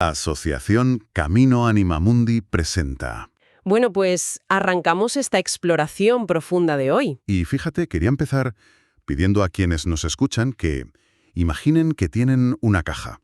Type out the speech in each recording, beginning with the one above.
Asociación Camino Anima Mundi presenta. Bueno, pues arrancamos esta exploración profunda de hoy. Y fíjate, quería empezar pidiendo a quienes nos escuchan que imaginen que tienen una caja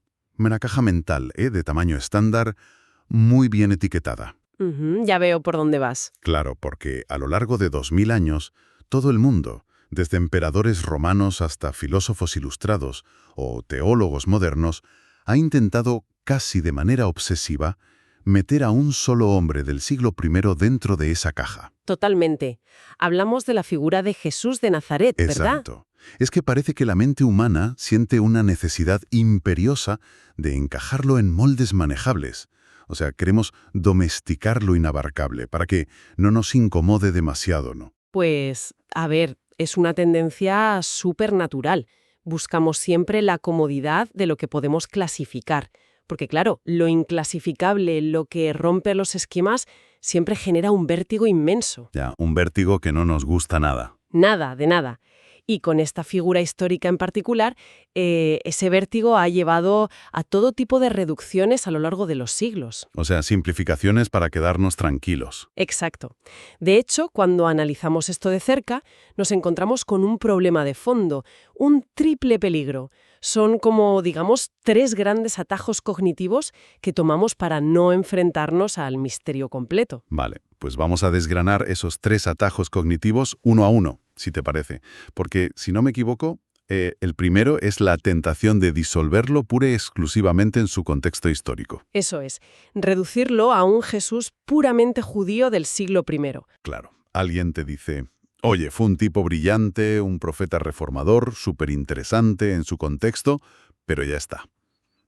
mental, de tamaño estándar, muy bien etiquetada. Ya veo por dónde vas. Claro, porque a lo largo de 2000 años, todo el mundo, desde emperadores romanos hasta filósofos ilustrados o teólogos modernos, ha intentado, casi de manera obsesiva, meter a un solo hombre del siglo I dentro de esa caja. Totalmente. Hablamos de la figura de Jesús de Nazaret, ¿verdad? Exacto. Es que parece que la mente humana siente una necesidad imperiosa de encajarlo en moldes manejables. O sea, queremos domesticar lo inabarcable para que no nos incomode demasiado, ¿no? Pues, a ver, es una tendencia súper natural. Buscamos siempre la comodidad de lo que podemos clasificar. Porque claro, lo inclasificable, lo que rompe los esquemas, siempre genera un vértigo inmenso. Ya, un vértigo que no nos gusta nada. Nada, de nada. Y con esta figura histórica en particular, ese vértigo ha llevado a todo tipo de reducciones a lo largo de los siglos. O sea, simplificaciones para quedarnos tranquilos. Exacto. De hecho, cuando analizamos esto de cerca, nos encontramos con un problema de fondo, un triple peligro. Son como, digamos, tres grandes atajos cognitivos que tomamos para no enfrentarnos al misterio completo. Vale, pues vamos a desgranar esos tres atajos cognitivos uno a uno, si te parece. Porque, si no me equivoco, el primero es la tentación de disolverlo pura y exclusivamente en su contexto histórico. Eso es, reducirlo a un Jesús puramente judío del siglo I. Claro, alguien te dice, oye, fue un tipo brillante, un profeta reformador, súper interesante en su contexto, pero ya está.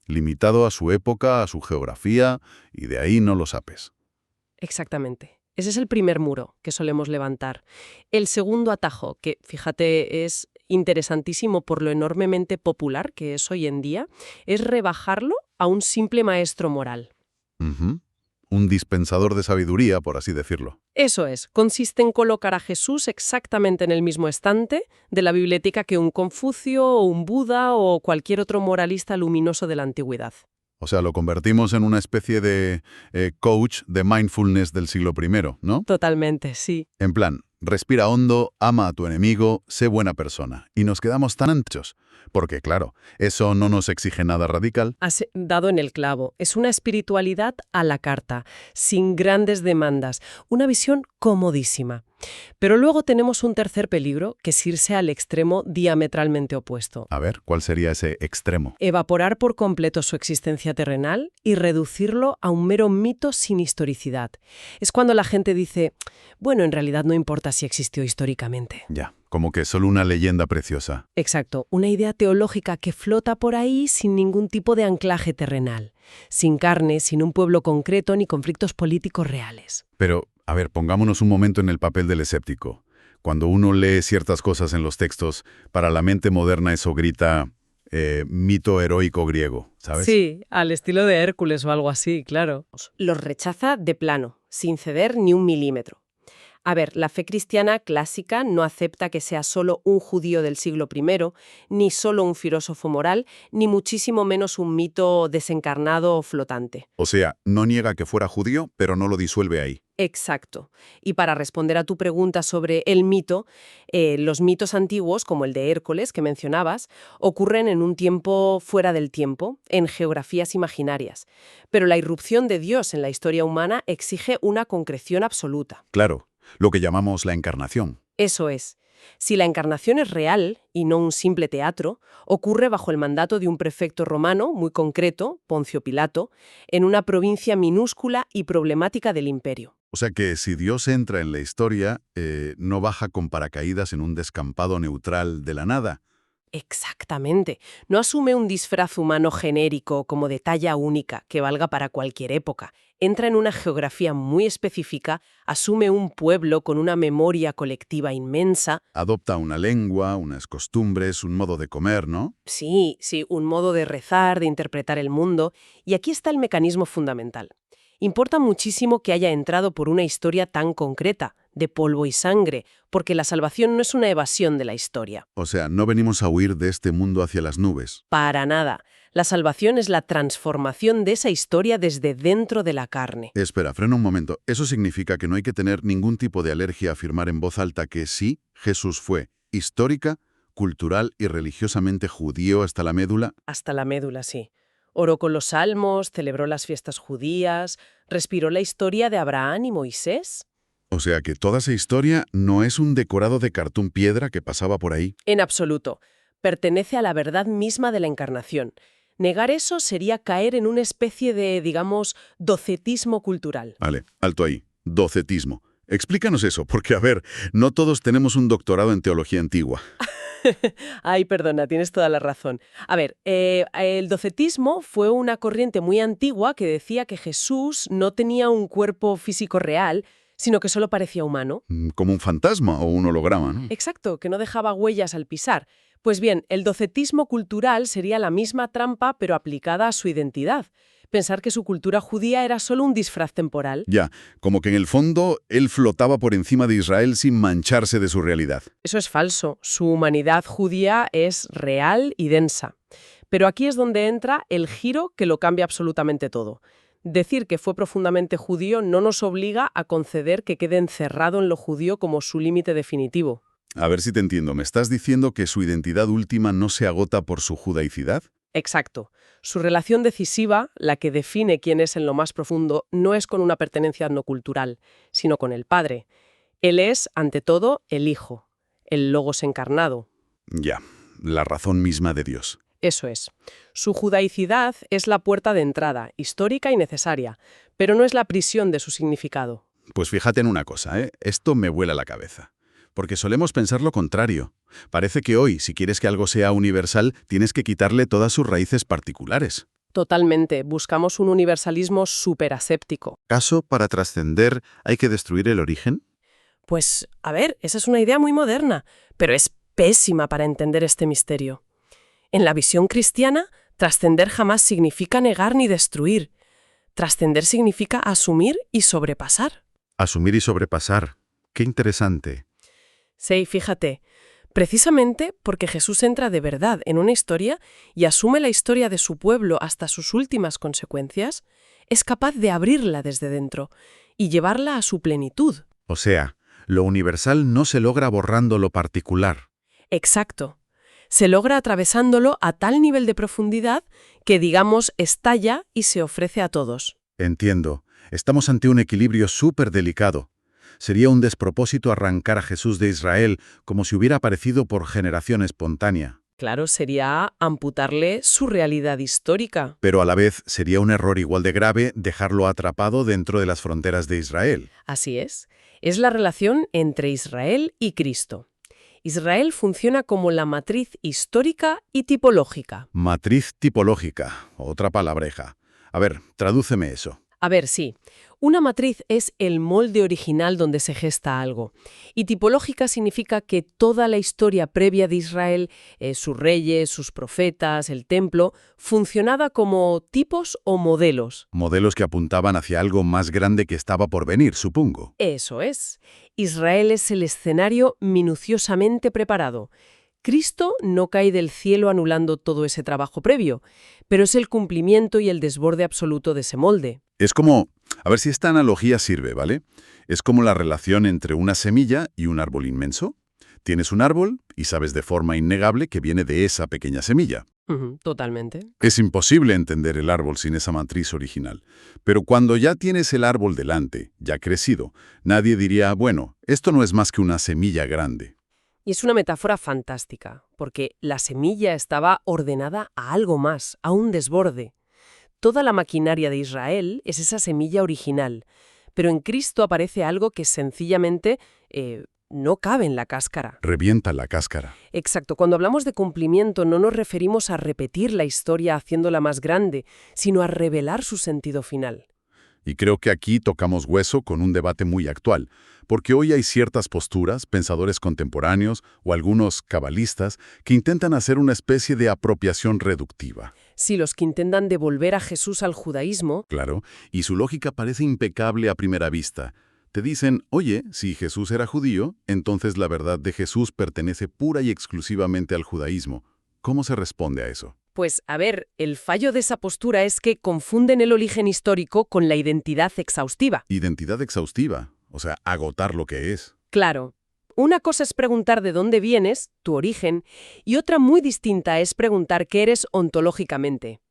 Limitado a su época, a su geografía, y de ahí no lo sapes. Exactamente. Ese es el primer muro que solemos levantar. El segundo atajo, que fíjate es interesantísimo por lo enormemente popular que es hoy en día, es rebajarlo a un simple maestro moral. Ujú. Un dispensador de sabiduría, por así decirlo. Eso es, consiste en colocar a Jesús exactamente en el mismo estante de la biblioteca que un Confucio o un Buda o cualquier otro moralista luminoso de la antigüedad. O sea, lo convertimos en una especie de coach de mindfulness del siglo I, ¿no? Totalmente, sí. En plan, respira hondo, ama a tu enemigo, sé buena persona. Y nos quedamos tan anchos. Porque, claro, eso no nos exige nada radical. Has dado en el clavo. Es una espiritualidad a la carta, sin grandes demandas, una visión comodísima. Pero luego tenemos un tercer peligro, que es irse al extremo diametralmente opuesto. A ver, ¿cuál sería ese extremo? Evaporar por completo su existencia terrenal y reducirlo a un mero mito sin historicidad. Es cuando la gente dice, bueno, en realidad no importa si existió históricamente. Ya, como que solo una leyenda preciosa. Exacto, una idea teológica que flota por ahí sin ningún tipo de anclaje terrenal, sin carne, sin un pueblo concreto ni conflictos políticos reales. Pero, a ver, pongámonos un momento en el papel del escéptico. Cuando uno lee ciertas cosas en los textos, para la mente moderna eso grita mito heroico griego, ¿sabes? Sí, al estilo de Hércules o algo así, claro. Los rechaza de plano, sin ceder ni un milímetro. A ver, la fe cristiana clásica no acepta que sea solo un judío del siglo I, ni solo un filósofo moral, ni muchísimo menos un mito desencarnado o flotante. O sea, no niega que fuera judío, pero no lo disuelve ahí. Exacto. Y para responder a tu pregunta sobre el mito, los mitos antiguos, como el de Hércules que mencionabas, ocurren en un tiempo fuera del tiempo, en geografías imaginarias. Pero la irrupción de Dios en la historia humana exige una concreción absoluta. Claro, lo que llamamos la encarnación. Eso es. Si la encarnación es real, y no un simple teatro, ocurre bajo el mandato de un prefecto romano muy concreto, Poncio Pilato, en una provincia minúscula y problemática del imperio. O sea que si Dios entra en la historia, no baja con paracaídas en un descampado neutral de la nada. Exactamente. No asume un disfraz humano genérico como de talla única que valga para cualquier época. Entra en una geografía muy específica, asume un pueblo con una memoria colectiva inmensa. Adopta una lengua, unas costumbres, un modo de comer, ¿no? Sí, un modo de rezar, de interpretar el mundo. Y aquí está el mecanismo fundamental. Importa muchísimo que haya entrado por una historia tan concreta, de polvo y sangre, porque la salvación no es una evasión de la historia. O sea, no venimos a huir de este mundo hacia las nubes. Para nada. La salvación es la transformación de esa historia desde dentro de la carne. Espera, frena un momento. ¿Eso significa que no hay que tener ningún tipo de alergia a afirmar en voz alta que sí, Jesús fue histórica, cultural y religiosamente judío hasta la médula? Hasta la médula, sí. Oró con los salmos, celebró las fiestas judías, respiró la historia de Abraham y Moisés. O sea que toda esa historia no es un decorado de cartón piedra que pasaba por ahí. En absoluto. Pertenece a la verdad misma de la encarnación. Negar eso sería caer en una especie de, digamos, docetismo cultural. Vale, alto ahí. Docetismo. Explícanos eso, porque a ver, no todos tenemos un doctorado en teología antigua. Ay, perdona, tienes toda la razón. A ver, el docetismo fue una corriente muy antigua que decía que Jesús no tenía un cuerpo físico real, sino que solo parecía humano. Como un fantasma o un holograma, ¿no? Exacto, que no dejaba huellas al pisar. Pues bien, el docetismo cultural sería la misma trampa, pero aplicada a su identidad. Pensar que su cultura judía era solo un disfraz temporal. Ya, como que en el fondo él flotaba por encima de Israel sin mancharse de su realidad. Eso es falso. Su humanidad judía es real y densa. Pero aquí es donde entra el giro que lo cambia absolutamente todo. Decir que fue profundamente judío no nos obliga a conceder que quede encerrado en lo judío como su límite definitivo. A ver si te entiendo, ¿me estás diciendo que su identidad última no se agota por su judaicidad? Exacto. Su relación decisiva, la que define quién es en lo más profundo, no es con una pertenencia no cultural, sino con el Padre. Él es, ante todo, el Hijo, el Logos encarnado. Ya, la razón misma de Dios. Eso es. Su judaicidad es la puerta de entrada, histórica y necesaria, pero no es la prisión de su significado. Pues fíjate en una cosa, ¿eh? Esto me vuela la cabeza. Porque solemos pensar lo contrario. Parece que hoy, si quieres que algo sea universal, tienes que quitarle todas sus raíces particulares. Totalmente. Buscamos un universalismo superaséptico. ¿Acaso para trascender hay que destruir el origen? Pues, a ver, esa es una idea muy moderna, pero es pésima para entender este misterio. En la visión cristiana, trascender jamás significa negar ni destruir. Trascender significa asumir y sobrepasar. Asumir y sobrepasar. Qué interesante. Sí, fíjate, precisamente porque Jesús entra de verdad en una historia y asume la historia de su pueblo hasta sus últimas consecuencias, es capaz de abrirla desde dentro y llevarla a su plenitud. O sea, lo universal no se logra borrando lo particular. Exacto. Se logra atravesándolo a tal nivel de profundidad que, digamos, estalla y se ofrece a todos. Entiendo. Estamos ante un equilibrio súper delicado. Sería un despropósito arrancar a Jesús de Israel como si hubiera aparecido por generación espontánea. Claro, sería amputarle su realidad histórica. Pero a la vez sería un error igual de grave dejarlo atrapado dentro de las fronteras de Israel. Así es. Es la relación entre Israel y Cristo. Israel funciona como la matriz histórica y tipológica. Matriz tipológica, otra palabreja. A ver, tradúceme eso. A ver, sí. Una matriz es el molde original donde se gesta algo. Y tipológica significa que toda la historia previa de Israel, sus reyes, sus profetas, el templo, funcionaba como tipos o modelos. Modelos que apuntaban hacia algo más grande que estaba por venir, supongo. Eso es. Israel es el escenario minuciosamente preparado. Cristo no cae del cielo anulando todo ese trabajo previo, pero es el cumplimiento y el desborde absoluto de ese molde. Es como, a ver si esta analogía sirve, ¿vale? Es como la relación entre una semilla y un árbol inmenso. Tienes un árbol y sabes de forma innegable que viene de esa pequeña semilla. Totalmente. Es imposible entender el árbol sin esa matriz original. Pero cuando ya tienes el árbol delante, ya crecido, nadie diría, bueno, esto no es más que una semilla grande. Y es una metáfora fantástica, porque la semilla estaba ordenada a algo más, a un desborde. Toda la maquinaria de Israel es esa semilla original, pero en Cristo aparece algo que sencillamente no cabe en la cáscara. Revienta la cáscara. Exacto, cuando hablamos de cumplimiento no nos referimos a repetir la historia haciéndola más grande, sino a revelar su sentido final. Y creo que aquí tocamos hueso con un debate muy actual, porque hoy hay ciertas posturas, pensadores contemporáneos o algunos cabalistas que intentan hacer una especie de apropiación reductiva. Sí, los que intentan devolver a Jesús al judaísmo. Claro, y su lógica parece impecable a primera vista. Te dicen, oye, si Jesús era judío, entonces la verdad de Jesús pertenece pura y exclusivamente al judaísmo. ¿Cómo se responde a eso? Pues, a ver, el fallo de esa postura es que confunden el origen histórico con la identidad exhaustiva. Identidad exhaustiva, o sea, agotar lo que es. Claro, una cosa es preguntar de dónde vienes, tu origen, y otra muy distinta es preguntar qué eres ontológicamente.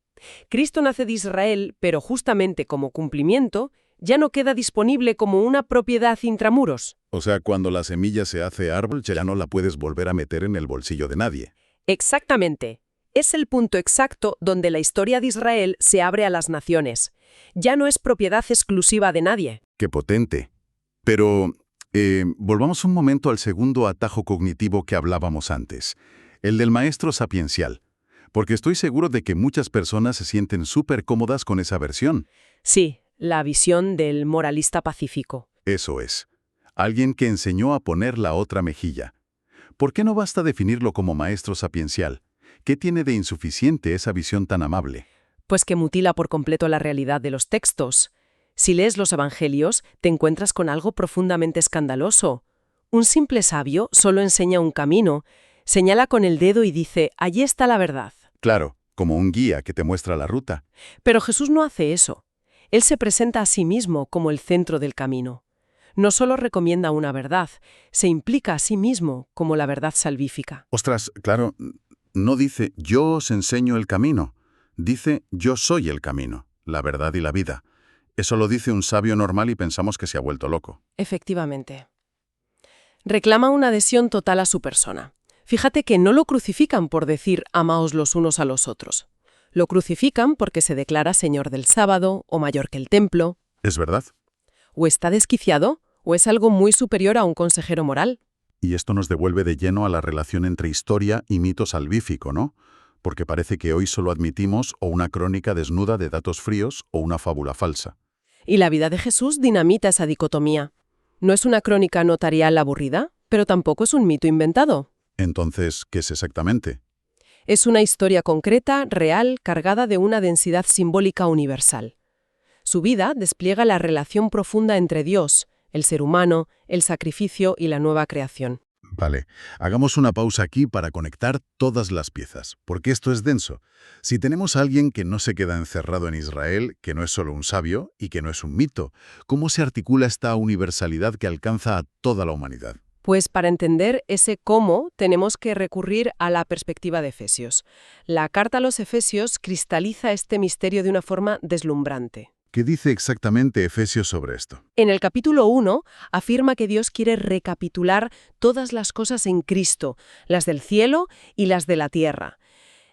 Cristo nace de Israel, pero justamente como cumplimiento, ya no queda disponible como una propiedad intramuros. O sea, cuando la semilla se hace árbol, ya no la puedes volver a meter en el bolsillo de nadie. Exactamente. Es el punto exacto donde la historia de Israel se abre a las naciones. Ya no es propiedad exclusiva de nadie. ¡Qué potente! Pero volvamos un momento al segundo atajo cognitivo que hablábamos antes, el del maestro sapiencial, porque estoy seguro de que muchas personas se sienten súper cómodas con esa versión. Sí, la visión del moralista pacífico. Eso es. Alguien que enseñó a poner la otra mejilla. ¿Por qué no basta definirlo como maestro sapiencial? ¿Qué tiene de insuficiente esa visión tan amable? Pues que mutila por completo la realidad de los textos. Si lees los evangelios, te encuentras con algo profundamente escandaloso. Un simple sabio solo enseña un camino, señala con el dedo y dice, allí está la verdad. Claro, como un guía que te muestra la ruta. Pero Jesús no hace eso. Él se presenta a sí mismo como el centro del camino. No solo recomienda una verdad, se implica a sí mismo como la verdad salvífica. Ostras, claro, no dice yo os enseño el camino. Dice yo soy el camino, la verdad y la vida. Eso lo dice un sabio normal y pensamos que se ha vuelto loco. Efectivamente. Reclama una adhesión total a su persona. Fíjate que no lo crucifican por decir amaos los unos a los otros. Lo crucifican porque se declara señor del sábado o mayor que el templo. ¿Es verdad? O está desquiciado o es algo muy superior a un consejero moral. Y esto nos devuelve de lleno a la relación entre historia y mito salvífico, ¿no? Porque parece que hoy solo admitimos o una crónica desnuda de datos fríos o una fábula falsa. Y la vida de Jesús dinamita esa dicotomía. No es una crónica notarial aburrida, pero tampoco es un mito inventado. Entonces, ¿qué es exactamente? Es una historia concreta, real, cargada de una densidad simbólica universal. Su vida despliega la relación profunda entre Dios, el ser humano, el sacrificio y la nueva creación. Vale, hagamos una pausa aquí para conectar todas las piezas, porque esto es denso. Si tenemos a alguien que no se queda encerrado en Israel, que no es solo un sabio y que no es un mito, ¿cómo se articula esta universalidad que alcanza a toda la humanidad? Pues para entender ese cómo tenemos que recurrir a la perspectiva de Efesios. La carta a los Efesios cristaliza este misterio de una forma deslumbrante. ¿Qué dice exactamente Efesios sobre esto? En el capítulo 1 afirma que Dios quiere recapitular todas las cosas en Cristo, las del cielo y las de la tierra.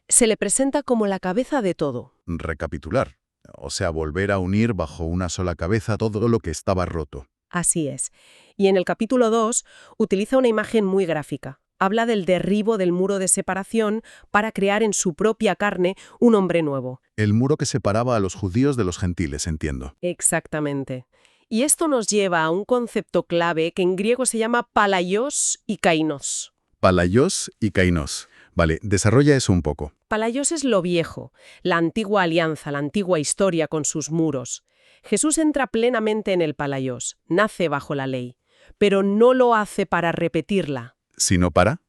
Se le presenta como la cabeza de todo. Recapitular, o sea, volver a unir bajo una sola cabeza todo lo que estaba roto. Así es. Y en el capítulo 2 utiliza una imagen muy gráfica. Habla del derribo del muro de separación para crear en su propia carne un hombre nuevo. El muro que separaba a los judíos de los gentiles, entiendo. Exactamente. Y esto nos lleva a un concepto clave que en griego se llama palaios y kainos. Palaios y kainos. Vale, desarrolla eso un poco. Palaios es lo viejo, la antigua alianza, la antigua historia con sus muros. Jesús entra plenamente en el palaios, nace bajo la ley, pero no lo hace para repetirla. ¿Sino para?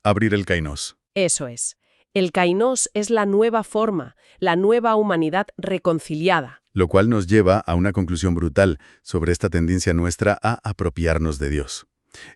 Abrir el kainos. Eso es. El kainos es la nueva forma, la nueva humanidad reconciliada. Lo cual nos lleva a una conclusión brutal sobre esta tendencia nuestra a apropiarnos de Dios.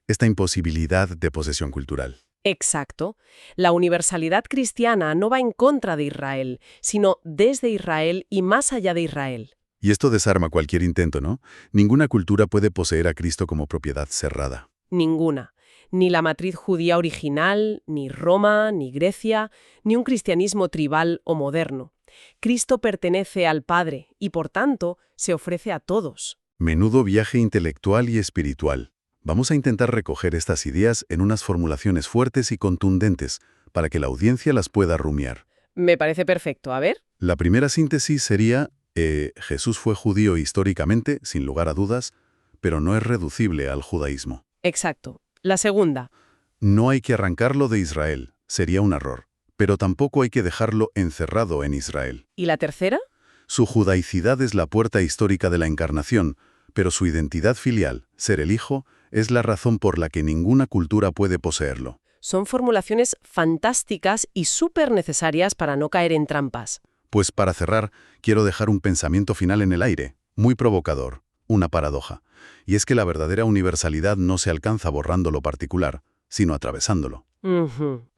Esta imposibilidad de posesión cultural. Exacto. La universalidad cristiana no va en contra de Israel, sino desde Israel y más allá de Israel. Y esto desarma cualquier intento, ¿no? Ninguna cultura puede poseer a Cristo como propiedad cerrada. Ninguna. Ni la matriz judía original, ni Roma, ni Grecia, ni un cristianismo tribal o moderno. Cristo pertenece al Padre y, por tanto, se ofrece a todos. Menudo viaje intelectual y espiritual. Vamos a intentar recoger estas ideas en unas formulaciones fuertes y contundentes para que la audiencia las pueda rumiar. Me parece perfecto. A ver. La primera síntesis sería, Jesús fue judío históricamente, sin lugar a dudas, pero no es reducible al judaísmo. Exacto. La segunda. No hay que arrancarlo de Israel, sería un error, pero tampoco hay que dejarlo encerrado en Israel. ¿Y la tercera? Su judaicidad es la puerta histórica de la encarnación, pero su identidad filial, ser el Hijo, es la razón por la que ninguna cultura puede poseerlo. Son formulaciones fantásticas y súper necesarias para no caer en trampas. Pues para cerrar, quiero dejar un pensamiento final en el aire, muy provocador, una paradoja. Y es que la verdadera universalidad no se alcanza borrando lo particular, sino atravesándolo.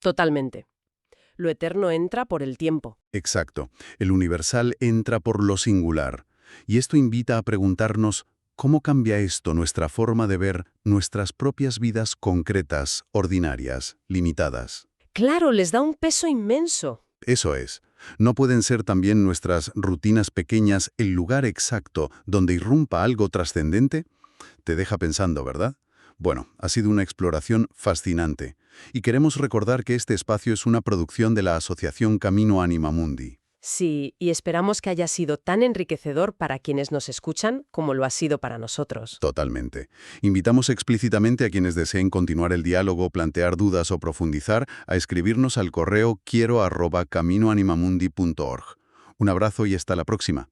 Totalmente. Lo eterno entra por el tiempo. Exacto. El universal entra por lo singular. Y esto invita a preguntarnos cómo cambia esto nuestra forma de ver nuestras propias vidas concretas, ordinarias, limitadas. Claro, les da un peso inmenso. Eso es. ¿No pueden ser también nuestras rutinas pequeñas el lugar exacto donde irrumpa algo trascendente? Te deja pensando, ¿verdad? Bueno, ha sido una exploración fascinante. Y queremos recordar que este espacio es una producción de la Asociación Camino Anima Mundi. Sí, y esperamos que haya sido tan enriquecedor para quienes nos escuchan como lo ha sido para nosotros. Totalmente. Invitamos explícitamente a quienes deseen continuar el diálogo, plantear dudas o profundizar a escribirnos al correo quiero@caminoanimamundi.org. Un abrazo y hasta la próxima.